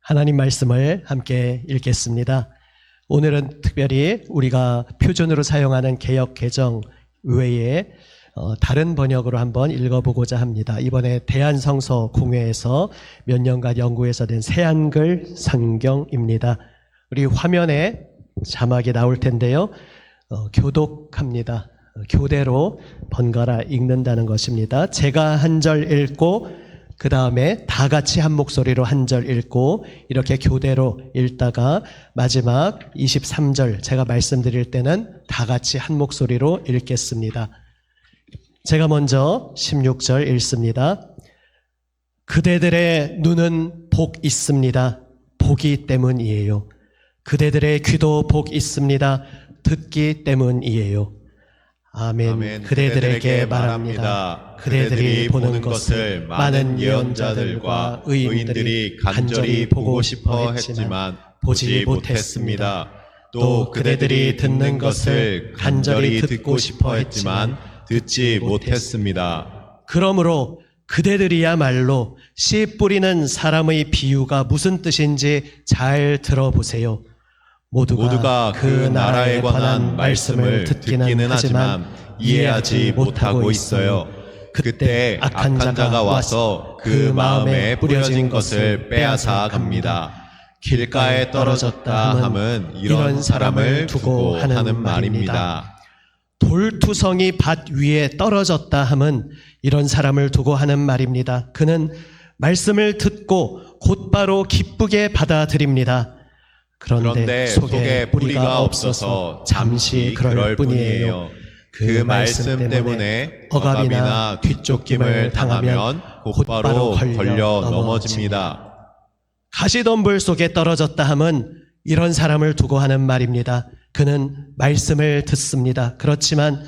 하나님 말씀을 함께 읽겠습니다. 오늘은 특별히 우리가 표준으로 사용하는 개역 개정 외에 다른 번역으로 한번 읽어보고자 합니다. 이번에 대한성서 공회에서 몇 년간 연구해서 된 새한글 성경입니다. 우리 화면에 자막이 나올 텐데요. 교독합니다. 교대로 번갈아 읽는다는 것입니다. 제가 한 절 읽고 그 다음에 다 같이 한 목소리로 한 절 읽고 이렇게 교대로 읽다가 마지막 23절 제가 말씀드릴 때는 다 같이 한 목소리로 읽겠습니다. 제가 먼저 16절 읽습니다. 그대들의 눈은 복 있습니다. 보기 때문이에요. 그대들의 귀도 복 있습니다. 듣기 때문이에요. 아멘. 그대들에게 말합니다. 그대들이 보는 것을 많은 예언자들과 의인들이 간절히 보고 싶어 했지만 보지 못했습니다. 또 그대들이 듣는 것을 간절히 듣고 싶어 했지만 듣지 못했습니다. 그러므로 그대들이야말로 씨 뿌리는 사람의 비유가 무슨 뜻인지 잘 들어보세요. 모두가 그 나라에 관한 말씀을 듣기는 하지만 이해하지 못하고 있어요. 그때 악한 자가 와서 그 마음에 뿌려진 것을 빼앗아 갑니다. 길가에 떨어졌다 함은 이런 사람을 두고 하는 말입니다. 돌투성이 밭 위에 떨어졌다 함은 이런 사람을 두고 하는 말입니다. 그는 말씀을 듣고 곧바로 기쁘게 받아들입니다. 그런데 속에 뿌리가 없어서 잠시 그럴 뿐이에요. 그 말씀 때문에 억압이나 뒤쫓김을 당하면 곧바로 걸려 넘어집니다. 가시덤불 속에 떨어졌다 함은 이런 사람을 두고 하는 말입니다. 그는 말씀을 듣습니다. 그렇지만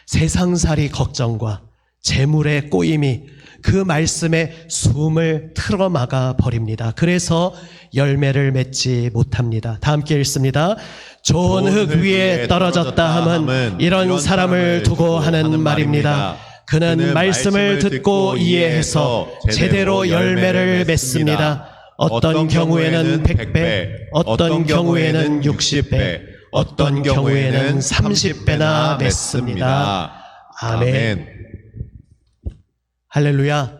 세상살이 걱정과 재물의 꼬임이 그 말씀에 숨을 틀어막아 버립니다. 그래서 열매를 맺지 못합니다. 다 함께 읽습니다. 좋은 흙 위에 떨어졌다 함은 이런 사람을 두고 하는 말입니다. 그는 말씀을 듣고 이해해서 제대로 열매를 맺습니다. 어떤 경우에는 100배, 어떤 경우에는 60배, 어떤 경우에는 30배나 맺습니다. 아멘. 할렐루야.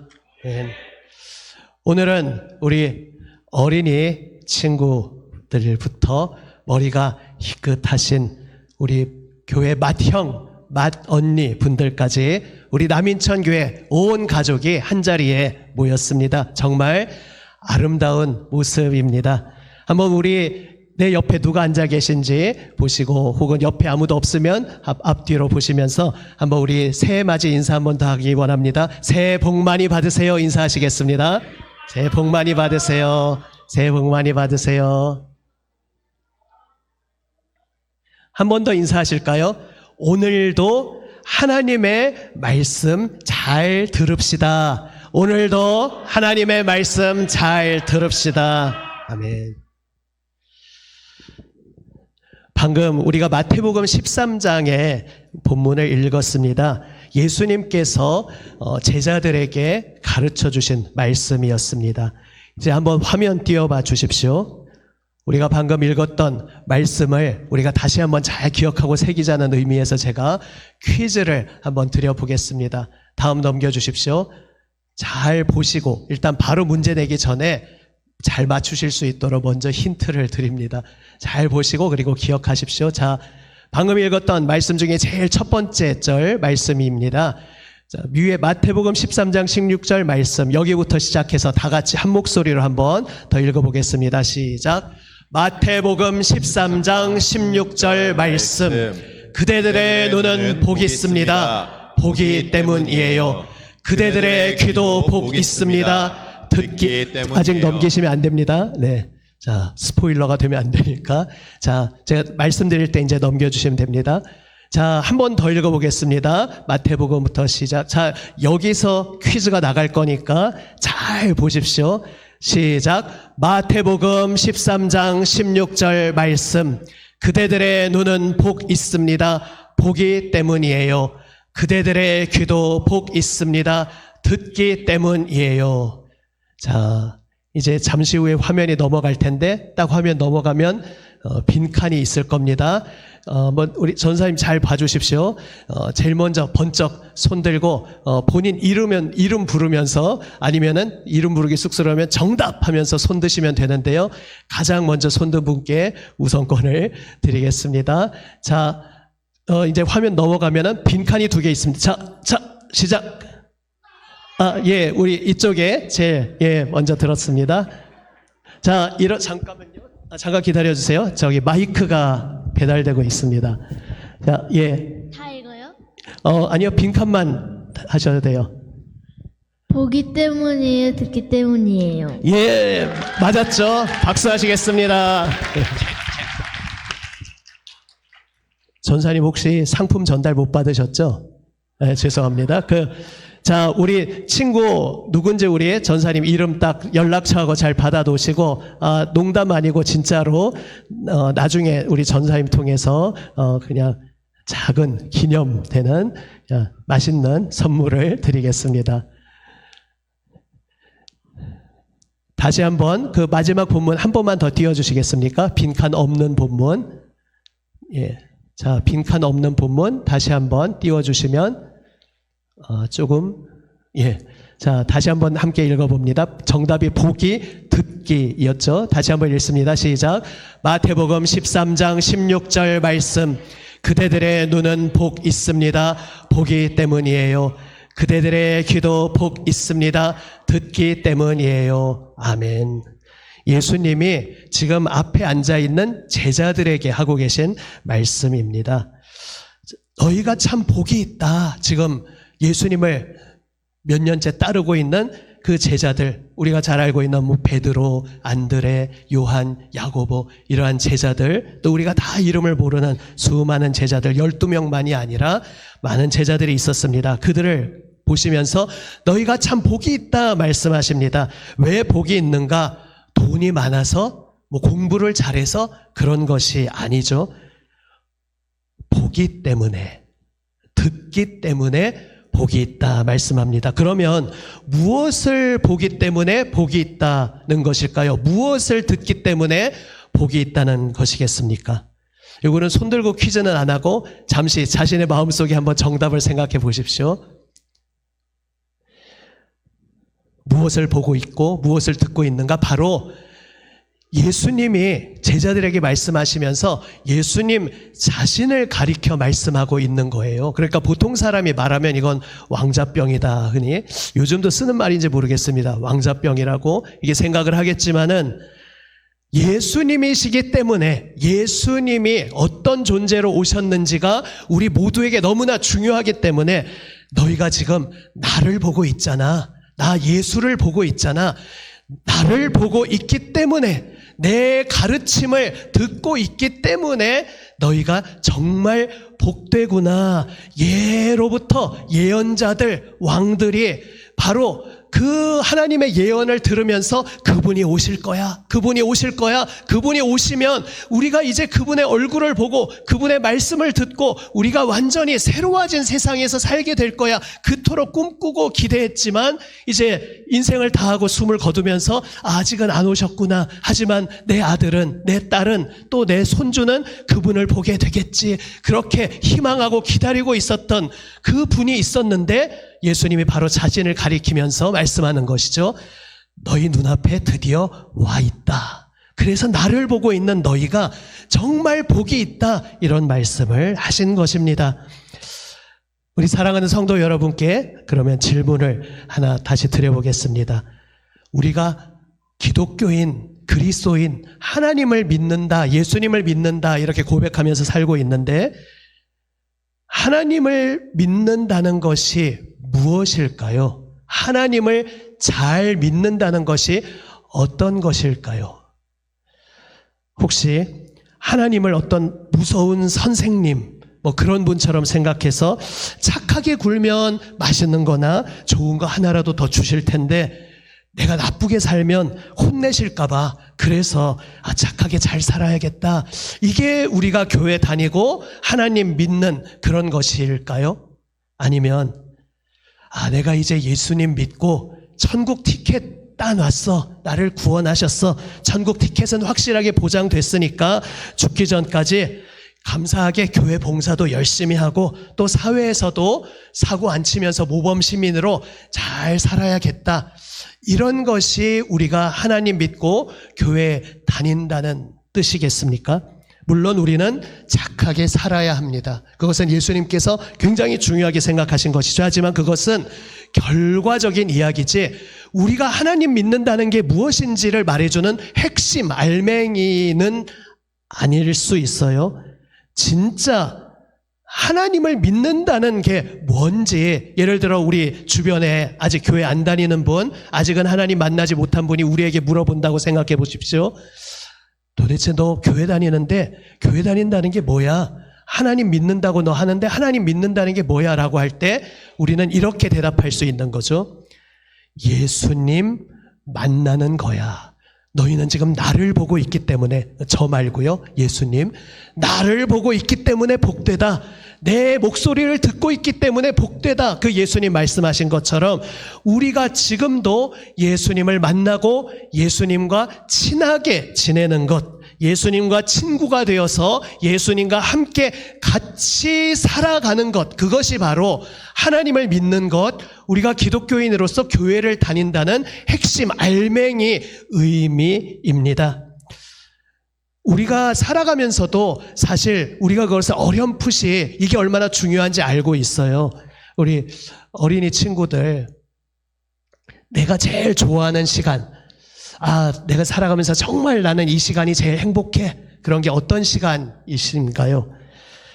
오늘은 우리 어린이 친구들부터 머리가 희끗하신 우리 교회 맏형, 맏언니 분들까지 우리 남인천교회 온 가족이 한자리에 모였습니다. 정말 아름다운 모습입니다. 한번 우리 내 옆에 누가 앉아 계신지 보시고 혹은 옆에 아무도 없으면 앞뒤로 보시면서 한번 우리 새해 맞이 인사 한번 더 하기 원합니다. 새해 복 많이 받으세요. 인사하시겠습니다. 새해 복 많이 받으세요. 새해 복 많이 받으세요. 한 번 더 인사하실까요? 오늘도 하나님의 말씀 잘 들읍시다. 오늘도 하나님의 말씀 잘 들읍시다. 아멘. 방금 우리가 마태복음 13장의 본문을 읽었습니다. 예수님께서 제자들에게 가르쳐 주신 말씀이었습니다. 이제 한번 화면 띄워봐 주십시오. 우리가 방금 읽었던 말씀을 우리가 다시 한번 잘 기억하고 새기자는 의미에서 제가 퀴즈를 한번 드려보겠습니다. 다음 넘겨주십시오. 잘 보시고 일단 바로 문제 내기 전에 잘 맞추실 수 있도록 먼저 힌트를 드립니다. 잘 보시고 그리고 기억하십시오. 자, 방금 읽었던 말씀 중에 제일 첫 번째 절 말씀입니다. 자, 위에 마태복음 13장 16절 말씀 여기부터 시작해서 다 같이 한 목소리로 한번 더 읽어보겠습니다. 시작. 마태복음 13장 16절 말씀. 그대들의 눈은 복 있습니다. 보기 때문이에요. 그대들의 귀도 복 있습니다. 듣기 때문에 아직 넘기시면 안 됩니다. 네. 자, 스포일러가 되면 안 되니까. 자, 제가 말씀드릴 때 이제 넘겨주시면 됩니다. 자, 한 번 더 읽어보겠습니다. 마태복음부터 시작. 자, 여기서 퀴즈가 나갈 거니까 잘 보십시오. 시작. 마태복음 13장 16절 말씀. 그대들의 눈은 복 있습니다. 보기 때문이에요. 그대들의 귀도 복 있습니다. 듣기 때문이에요. 자, 이제 잠시 후에 화면이 넘어갈 텐데 딱 화면 넘어가면 빈칸이 있을 겁니다. 우리 전사님 잘 봐주십시오. 제일 먼저 번쩍 손 들고 본인 이름 부르면서 아니면은 이름 부르기 쑥스러우면 정답하면서 손 드시면 되는데요. 가장 먼저 손 든 분께 우선권을 드리겠습니다. 자, 이제 화면 넘어가면은 빈칸이 2개 있습니다. 자, 시작. 예, 우리 이쪽에 먼저 들었습니다. 자, 잠깐만요. 잠깐 기다려주세요. 저기 마이크가 배달되고 있습니다. 자, 예. 다 읽어요? 아니요, 빈칸만 하셔도 돼요. 보기 때문이에요? 듣기 때문이에요? 예, 맞았죠? 박수 하시겠습니다. 전사님 혹시 상품 전달 못 받으셨죠? 네, 죄송합니다. 자, 우리 친구 누군지 우리 전사님 이름 딱 연락처하고 잘 받아놓으시고, 농담 아니고 진짜로, 나중에 우리 전사님 통해서, 그냥 작은 기념되는 맛있는 선물을 드리겠습니다. 다시 한번 그 마지막 본문 한 번만 더 띄워주시겠습니까? 빈칸 없는 본문. 예. 자, 빈칸 없는 본문 다시 한번 띄워주시면, 예. 자, 다시 한번 함께 읽어봅니다. 정답이 보기, 듣기였죠. 다시 한번 읽습니다. 시작. 마태복음 13장 16절 말씀. 그대들의 눈은 복 있습니다. 보기 때문이에요. 그대들의 귀도 복 있습니다. 듣기 때문이에요. 아멘. 예수님이 지금 앞에 앉아있는 제자들에게 하고 계신 말씀입니다. 너희가 참 복이 있다. 지금 예수님을 몇 년째 따르고 있는 그 제자들, 우리가 잘 알고 있는 베드로, 안드레, 요한, 야고보 이러한 제자들, 또 우리가 다 이름을 모르는 수많은 제자들 12명만이 아니라 많은 제자들이 있었습니다. 그들을 보시면서 너희가 참 복이 있다 말씀하십니다. 왜 복이 있는가? 돈이 많아서 공부를 잘해서 그런 것이 아니죠. 보기 때문에, 듣기 때문에 복이 있다 말씀합니다. 그러면 무엇을 보기 때문에 복이 있다는 것일까요? 무엇을 듣기 때문에 복이 있다는 것이겠습니까? 이거는 손들고 퀴즈는 안 하고 잠시 자신의 마음속에 한번 정답을 생각해 보십시오. 무엇을 보고 있고 무엇을 듣고 있는가? 바로 예수님이 제자들에게 말씀하시면서 예수님 자신을 가리켜 말씀하고 있는 거예요. 그러니까 보통 사람이 말하면 이건 왕자병이다, 흔히 요즘도 쓰는 말인지 모르겠습니다. 왕자병이라고 이게 생각을 하겠지만은 예수님이시기 때문에 예수님이 어떤 존재로 오셨는지가 우리 모두에게 너무나 중요하기 때문에 너희가 지금 나를 보고 있잖아. 나 예수를 보고 있잖아. 나를 보고 있기 때문에 내 가르침을 듣고 있기 때문에 너희가 정말 복되구나. 예로부터 예언자들, 왕들이 바로 그 하나님의 예언을 들으면서 그분이 오실 거야. 그분이 오실 거야. 그분이 오시면 우리가 이제 그분의 얼굴을 보고 그분의 말씀을 듣고 우리가 완전히 새로워진 세상에서 살게 될 거야. 그토록 꿈꾸고 기대했지만 이제 인생을 다하고 숨을 거두면서 아직은 안 오셨구나. 하지만 내 아들은, 내 딸은, 또 내 손주는 그분을 보게 되겠지. 그렇게 희망하고 기다리고 있었던 그 분이 있었는데 예수님이 바로 자신을 가리키면서 말씀하는 것이죠. 너희 눈앞에 드디어 와 있다. 그래서 나를 보고 있는 너희가 정말 복이 있다. 이런 말씀을 하신 것입니다. 우리 사랑하는 성도 여러분께 그러면 질문을 하나 다시 드려보겠습니다. 우리가 기독교인, 그리스도인, 하나님을 믿는다, 예수님을 믿는다 이렇게 고백하면서 살고 있는데 하나님을 믿는다는 것이 무엇일까요? 하나님을 잘 믿는다는 것이 어떤 것일까요? 혹시 하나님을 어떤 무서운 선생님, 그런 분처럼 생각해서 착하게 굴면 맛있는 거나 좋은 거 하나라도 더 주실 텐데 내가 나쁘게 살면 혼내실까봐 그래서 착하게 잘 살아야겠다. 이게 우리가 교회 다니고 하나님 믿는 그런 것일까요? 아니면 내가 이제 예수님 믿고 천국 티켓 따놨어. 나를 구원하셨어. 천국 티켓은 확실하게 보장됐으니까 죽기 전까지 감사하게 교회 봉사도 열심히 하고 또 사회에서도 사고 안 치면서 모범 시민으로 잘 살아야겠다. 이런 것이 우리가 하나님 믿고 교회 다닌다는 뜻이겠습니까? 물론 우리는 착하게 살아야 합니다. 그것은 예수님께서 굉장히 중요하게 생각하신 것이죠. 하지만 그것은 결과적인 이야기지 우리가 하나님 믿는다는 게 무엇인지를 말해주는 핵심 알맹이는 아닐 수 있어요. 진짜 하나님을 믿는다는 게 뭔지, 예를 들어 우리 주변에 아직 교회 안 다니는 분, 아직은 하나님 만나지 못한 분이 우리에게 물어본다고 생각해 보십시오. 도대체 너 교회 다니는데 교회 다닌다는 게 뭐야? 하나님 믿는다고 너 하는데 하나님 믿는다는 게 뭐야? 라고 할 때 우리는 이렇게 대답할 수 있는 거죠. 예수님 만나는 거야. 너희는 지금 나를 보고 있기 때문에, 저 말고요, 예수님, 나를 보고 있기 때문에 복되다. 내 목소리를 듣고 있기 때문에 복되다. 그 예수님 말씀하신 것처럼 우리가 지금도 예수님을 만나고 예수님과 친하게 지내는 것, 예수님과 친구가 되어서 예수님과 함께 같이 살아가는 것, 그것이 바로 하나님을 믿는 것, 우리가 기독교인으로서 교회를 다닌다는 핵심 알맹이 의미입니다. 우리가 살아가면서도 사실 우리가 그것을 어렴풋이 이게 얼마나 중요한지 알고 있어요. 우리 어린이 친구들, 내가 제일 좋아하는 시간, 내가 살아가면서 정말 나는 이 시간이 제일 행복해. 그런 게 어떤 시간이신가요?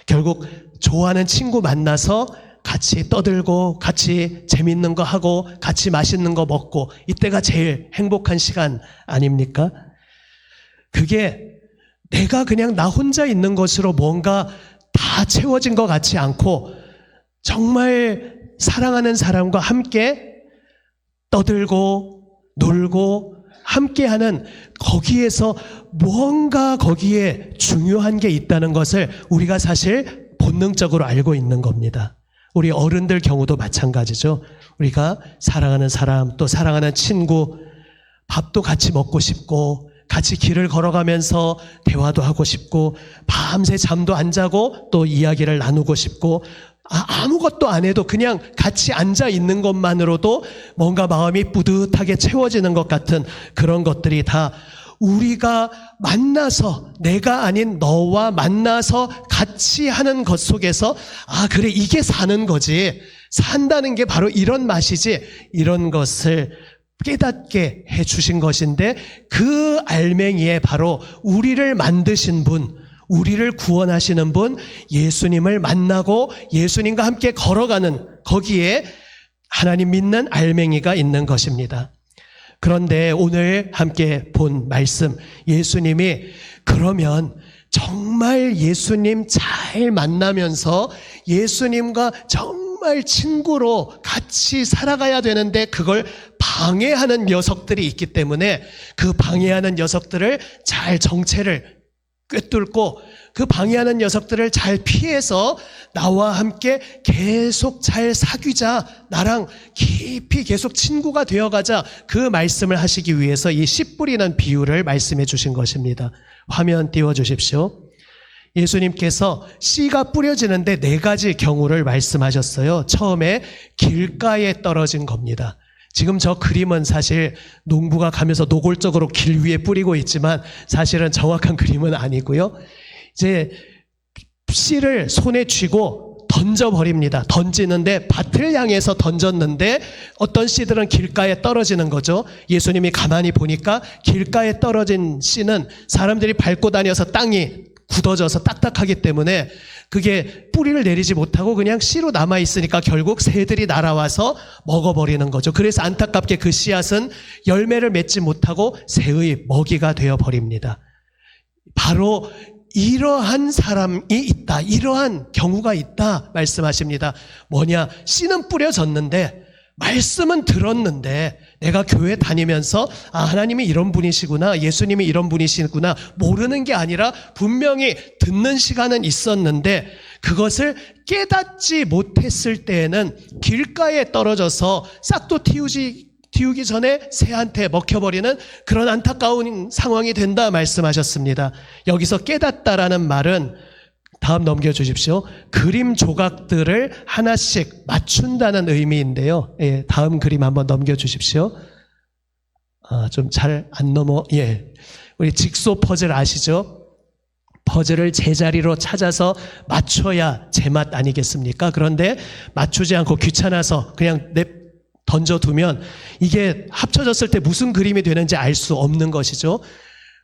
결국 좋아하는 친구 만나서 같이 떠들고 같이 재밌는 거 하고 같이 맛있는 거 먹고 이때가 제일 행복한 시간 아닙니까? 그게 내가 그냥 나 혼자 있는 것으로 뭔가 다 채워진 것 같지 않고 정말 사랑하는 사람과 함께 떠들고 놀고 함께하는 거기에서 뭔가 거기에 중요한 게 있다는 것을 우리가 사실 본능적으로 알고 있는 겁니다. 우리 어른들 경우도 마찬가지죠. 우리가 사랑하는 사람, 또 사랑하는 친구, 밥도 같이 먹고 싶고 같이 길을 걸어가면서 대화도 하고 싶고 밤새 잠도 안 자고 또 이야기를 나누고 싶고 아무것도 안 해도 그냥 같이 앉아 있는 것만으로도 뭔가 마음이 뿌듯하게 채워지는 것 같은 그런 것들이 다 우리가 만나서, 내가 아닌 너와 만나서 같이 하는 것 속에서 그래, 이게 사는 거지, 산다는 게 바로 이런 맛이지, 이런 것을 깨닫게 해주신 것인데, 그 알맹이에 바로 우리를 만드신 분, 우리를 구원하시는 분, 예수님을 만나고 예수님과 함께 걸어가는 거기에 하나님 믿는 알맹이가 있는 것입니다. 그런데 오늘 함께 본 말씀, 예수님이 그러면 정말 예수님 잘 만나면서 예수님과 정말 친구로 같이 살아가야 되는데 그걸 방해하는 녀석들이 있기 때문에 그 방해하는 녀석들을 잘 정체를 꿰뚫고 그 방해하는 녀석들을 잘 피해서 나와 함께 계속 잘 사귀자, 나랑 깊이 계속 친구가 되어가자, 그 말씀을 하시기 위해서 이 씨 뿌리는 비유를 말씀해 주신 것입니다. 화면 띄워주십시오. 예수님께서 씨가 뿌려지는데 4가지 경우를 말씀하셨어요. 처음에 길가에 떨어진 겁니다. 지금 저 그림은 사실 농부가 가면서 노골적으로 길 위에 뿌리고 있지만 사실은 정확한 그림은 아니고요. 이제 씨를 손에 쥐고 던져버립니다. 던지는데 밭을 향해서 던졌는데 어떤 씨들은 길가에 떨어지는 거죠. 예수님이 가만히 보니까 길가에 떨어진 씨는 사람들이 밟고 다녀서 땅이 굳어져서 딱딱하기 때문에 그게 뿌리를 내리지 못하고 그냥 씨로 남아있으니까 결국 새들이 날아와서 먹어버리는 거죠. 그래서 안타깝게 그 씨앗은 열매를 맺지 못하고 새의 먹이가 되어버립니다. 바로 이러한 사람이 있다, 이러한 경우가 있다 말씀하십니다. 뭐냐, 씨는 뿌려졌는데 말씀은 들었는데 내가 교회 다니면서 하나님이 이런 분이시구나, 예수님이 이런 분이시구나 모르는 게 아니라 분명히 듣는 시간은 있었는데 그것을 깨닫지 못했을 때에는 길가에 떨어져서 싹도 틔우지 틔우기 전에 새한테 먹혀버리는 그런 안타까운 상황이 된다 말씀하셨습니다. 여기서 깨닫다라는 말은 다음 넘겨주십시오. 그림 조각들을 하나씩 맞춘다는 의미인데요. 예, 다음 그림 한번 넘겨주십시오. 좀 잘 안 넘어. 예, 우리 직소 퍼즐 아시죠? 퍼즐을 제자리로 찾아서 맞춰야 제맛 아니겠습니까? 그런데 맞추지 않고 귀찮아서 그냥 던져두면 이게 합쳐졌을 때 무슨 그림이 되는지 알 수 없는 것이죠.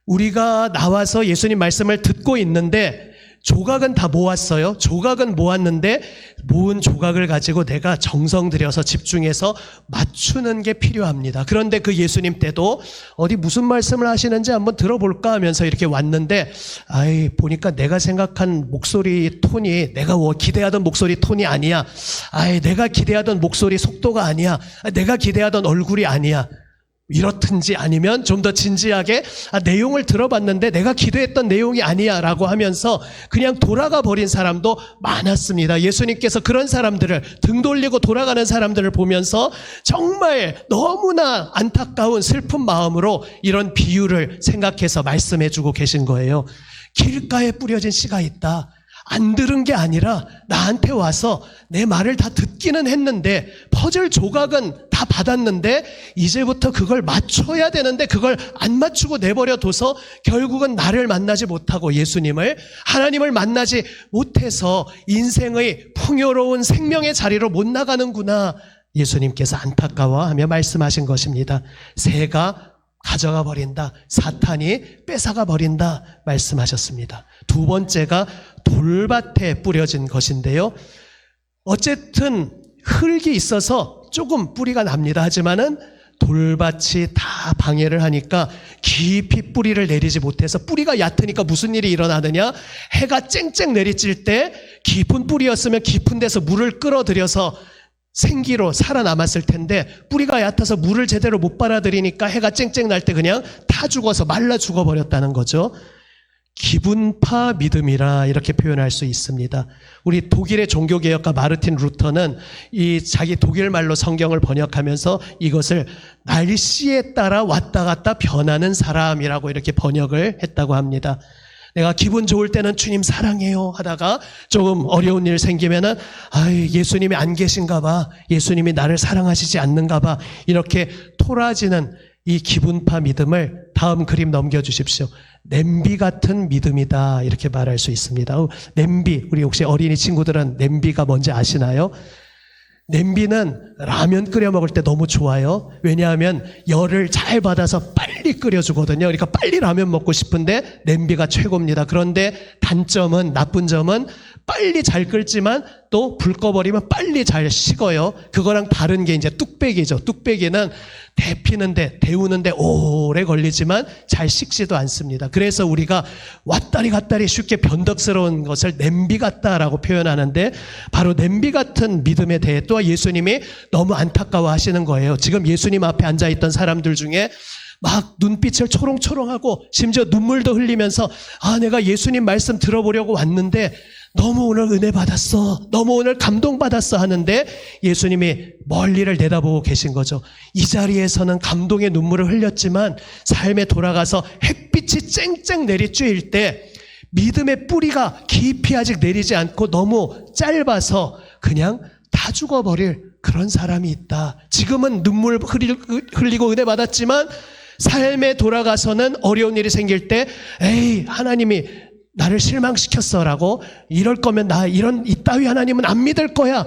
우리가 나와서 예수님 말씀을 듣고 있는데 조각은 다 모았어요. 조각은 모았는데 모은 조각을 가지고 내가 정성 들여서 집중해서 맞추는 게 필요합니다. 그런데 그 예수님 때도 어디 무슨 말씀을 하시는지 한번 들어볼까 하면서 이렇게 왔는데 보니까 내가 생각한 목소리 톤이 내가 기대하던 목소리 톤이 아니야. 내가 기대하던 목소리 속도가 아니야. 내가 기대하던 얼굴이 아니야. 이렇든지 아니면 좀 더 진지하게 내용을 들어봤는데 내가 기대했던 내용이 아니야 라고 하면서 그냥 돌아가 버린 사람도 많았습니다. 예수님께서 그런 사람들을 등 돌리고 돌아가는 사람들을 보면서 정말 너무나 안타까운 슬픈 마음으로 이런 비유를 생각해서 말씀해 주고 계신 거예요. 길가에 뿌려진 씨가 있다. 안 들은 게 아니라 나한테 와서 내 말을 다 듣기는 했는데 퍼즐 조각은 다 받았는데 이제부터 그걸 맞춰야 되는데 그걸 안 맞추고 내버려 둬서 결국은 나를 만나지 못하고 예수님을 하나님을 만나지 못해서 인생의 풍요로운 생명의 자리로 못 나가는구나. 예수님께서 안타까워하며 말씀하신 것입니다. 새가 가져가 버린다. 사탄이 뺏어가 버린다 말씀하셨습니다. 두 번째가 돌밭에 뿌려진 것인데요. 어쨌든 흙이 있어서 조금 뿌리가 납니다. 하지만은 돌밭이 다 방해를 하니까 깊이 뿌리를 내리지 못해서 뿌리가 얕으니까 무슨 일이 일어나느냐? 해가 쨍쨍 내리칠 때 깊은 뿌리였으면 깊은 데서 물을 끌어들여서 생기로 살아남았을 텐데 뿌리가 얕아서 물을 제대로 못 빨아들이니까 해가 쨍쨍 날 때 그냥 타 죽어서 말라 죽어버렸다는 거죠. 기분파 믿음이라 이렇게 표현할 수 있습니다. 우리 독일의 종교개혁가 마르틴 루터는 이 자기 독일 말로 성경을 번역하면서 이것을 날씨에 따라 왔다 갔다 변하는 사람이라고 이렇게 번역을 했다고 합니다. 내가 기분 좋을 때는 주님 사랑해요 하다가 조금 어려운 일 생기면은 예수님이 안 계신가 봐. 예수님이 나를 사랑하시지 않는가 봐. 이렇게 토라지는 이 기분파 믿음을 다음 그림 넘겨주십시오. 냄비 같은 믿음이다 이렇게 말할 수 있습니다. 냄비, 우리 혹시 어린이 친구들은 냄비가 뭔지 아시나요? 냄비는 라면 끓여 먹을 때 너무 좋아요. 왜냐하면 열을 잘 받아서 빨리 끓여주거든요. 그러니까 빨리 라면 먹고 싶은데 냄비가 최고입니다. 그런데 단점은, 나쁜 점은 빨리 잘 끓지만 또 불 꺼버리면 빨리 잘 식어요. 그거랑 다른 게 이제 뚝배기죠. 뚝배기는 데우는데 오래 걸리지만 잘 식지도 않습니다. 그래서 우리가 왔다리 갔다리 쉽게 변덕스러운 것을 냄비 같다라고 표현하는데 바로 냄비 같은 믿음에 대해 또 예수님이 너무 안타까워 하시는 거예요. 지금 예수님 앞에 앉아있던 사람들 중에 막 눈빛을 초롱초롱하고 심지어 눈물도 흘리면서 내가 예수님 말씀 들어보려고 왔는데 너무 오늘 은혜 받았어. 너무 오늘 감동받았어 하는데 예수님이 멀리를 내다보고 계신 거죠. 이 자리에서는 감동의 눈물을 흘렸지만 삶에 돌아가서 햇빛이 쨍쨍 내리쬐일 때 믿음의 뿌리가 깊이 아직 내리지 않고 너무 짧아서 그냥 다 죽어버릴 그런 사람이 있다. 지금은 눈물 흘리고 은혜 받았지만 삶에 돌아가서는 어려운 일이 생길 때 하나님이 나를 실망시켰어라고 이럴 거면 이따위 하나님은 안 믿을 거야.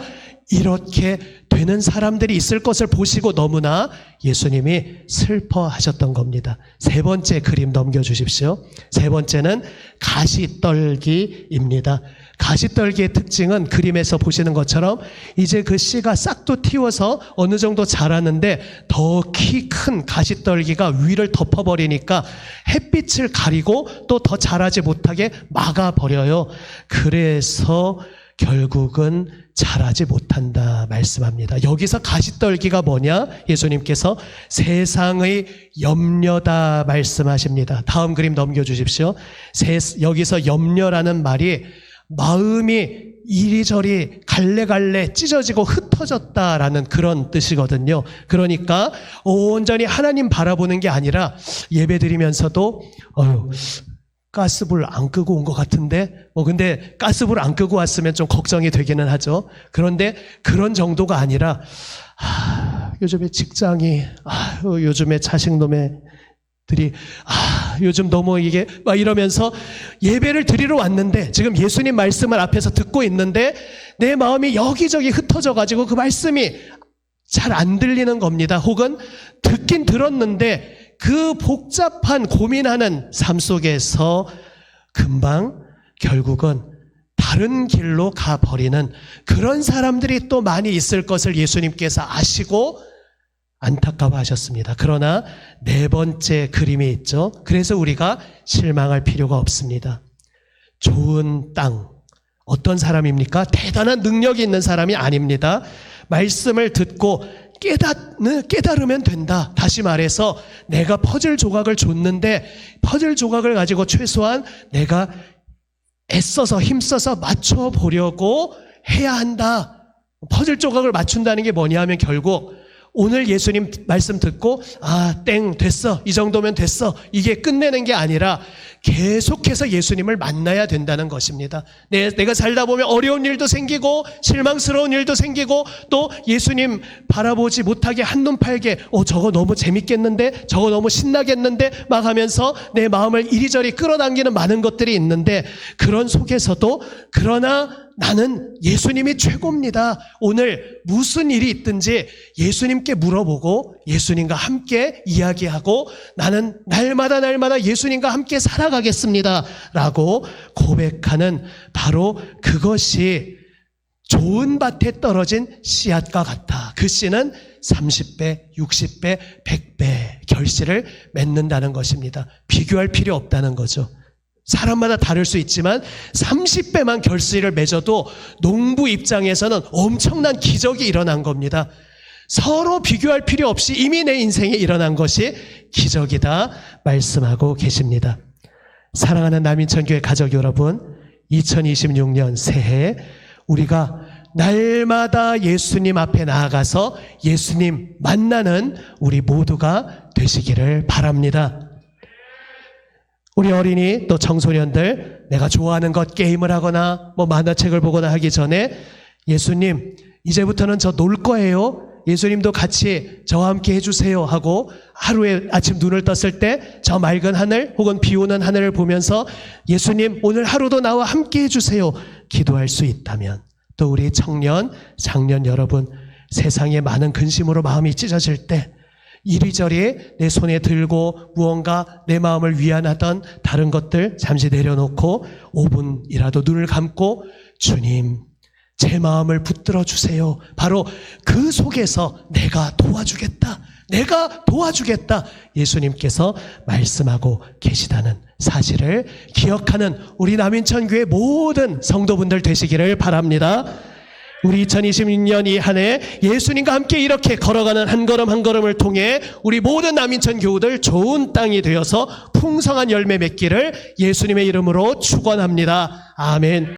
이렇게 되는 사람들이 있을 것을 보시고 너무나 예수님이 슬퍼하셨던 겁니다. 세 번째 그림 넘겨주십시오. 세 번째는 가시떨기입니다. 가시떨기의 특징은 그림에서 보시는 것처럼 이제 그 씨가 싹도 틔워서 어느 정도 자라는데 더 키 큰 가시떨기가 위를 덮어버리니까 햇빛을 가리고 또 더 자라지 못하게 막아버려요. 그래서 결국은 자라지 못한다 말씀합니다. 여기서 가시떨기가 뭐냐? 예수님께서 세상의 염려다 말씀하십니다. 다음 그림 넘겨주십시오. 여기서 염려라는 말이 마음이 이리저리 갈래갈래 찢어지고 흩어졌다라는 그런 뜻이거든요. 그러니까 온전히 하나님 바라보는 게 아니라 예배드리면서도 가스불 안 끄고 온 것 같은데 근데 가스불 안 끄고 왔으면 좀 걱정이 되기는 하죠. 그런데 그런 정도가 아니라 요즘에 직장이 요즘에 자식놈들이 요즘 너무 이게 막 이러면서 예배를 드리러 왔는데 지금 예수님 말씀을 앞에서 듣고 있는데 내 마음이 여기저기 흩어져 가지고 그 말씀이 잘 안 들리는 겁니다. 혹은 듣긴 들었는데 그 복잡한 고민하는 삶 속에서 금방 결국은 다른 길로 가버리는 그런 사람들이 또 많이 있을 것을 예수님께서 아시고 안타까워하셨습니다. 그러나 네 번째 그림이 있죠. 그래서 우리가 실망할 필요가 없습니다. 좋은 땅. 어떤 사람입니까? 대단한 능력이 있는 사람이 아닙니다. 말씀을 듣고 깨달으면 된다. 다시 말해서 내가 퍼즐 조각을 줬는데 퍼즐 조각을 가지고 최소한 내가 애써서 힘써서 맞춰보려고 해야 한다. 퍼즐 조각을 맞춘다는 게 뭐냐 하면 결국 오늘 예수님 말씀 듣고 땡 됐어 이 정도면 됐어 이게 끝내는 게 아니라 계속해서 예수님을 만나야 된다는 것입니다. 내가 살다 보면 어려운 일도 생기고 실망스러운 일도 생기고 또 예수님 바라보지 못하게 한눈 팔게 저거 너무 재밌겠는데 저거 너무 신나겠는데 막 하면서 내 마음을 이리저리 끌어당기는 많은 것들이 있는데 그런 속에서도 그러나 나는 예수님이 최고입니다. 오늘 무슨 일이 있든지 예수님께 물어보고 예수님과 함께 이야기하고 나는 날마다 예수님과 함께 살아가겠습니다 라고 고백하는 바로 그것이 좋은 밭에 떨어진 씨앗과 같다. 그 씨는 30배, 60배, 100배 결실을 맺는다는 것입니다. 비교할 필요 없다는 거죠. 사람마다 다를 수 있지만 30배만 결실을 맺어도 농부 입장에서는 엄청난 기적이 일어난 겁니다. 서로 비교할 필요 없이 이미 내 인생에 일어난 것이 기적이다 말씀하고 계십니다. 사랑하는 남인천교회 가족 여러분, 2026년 새해 우리가 날마다 예수님 앞에 나아가서 예수님 만나는 우리 모두가 되시기를 바랍니다. 우리 어린이 또 청소년들 내가 좋아하는 것 게임을 하거나 만화책을 보거나 하기 전에 예수님 이제부터는 저 놀 거예요. 예수님도 같이 저와 함께 해주세요 하고 하루에 아침 눈을 떴을 때 저 맑은 하늘 혹은 비 오는 하늘을 보면서 예수님 오늘 하루도 나와 함께 해주세요 기도할 수 있다면 또 우리 청년, 장년 여러분 세상에 많은 근심으로 마음이 찢어질 때 이리저리 내 손에 들고 무언가 내 마음을 위안하던 다른 것들 잠시 내려놓고 5분이라도 눈을 감고 주님 제 마음을 붙들어 주세요. 바로 그 속에서 내가 도와주겠다 예수님께서 말씀하고 계시다는 사실을 기억하는 우리 남인천교회 모든 성도분들 되시기를 바랍니다. 우리 2026년 이 한 해 예수님과 함께 이렇게 걸어가는 한 걸음 한 걸음을 통해 우리 모든 남인천 교우들 좋은 땅이 되어서 풍성한 열매 맺기를 예수님의 이름으로 축원합니다. 아멘.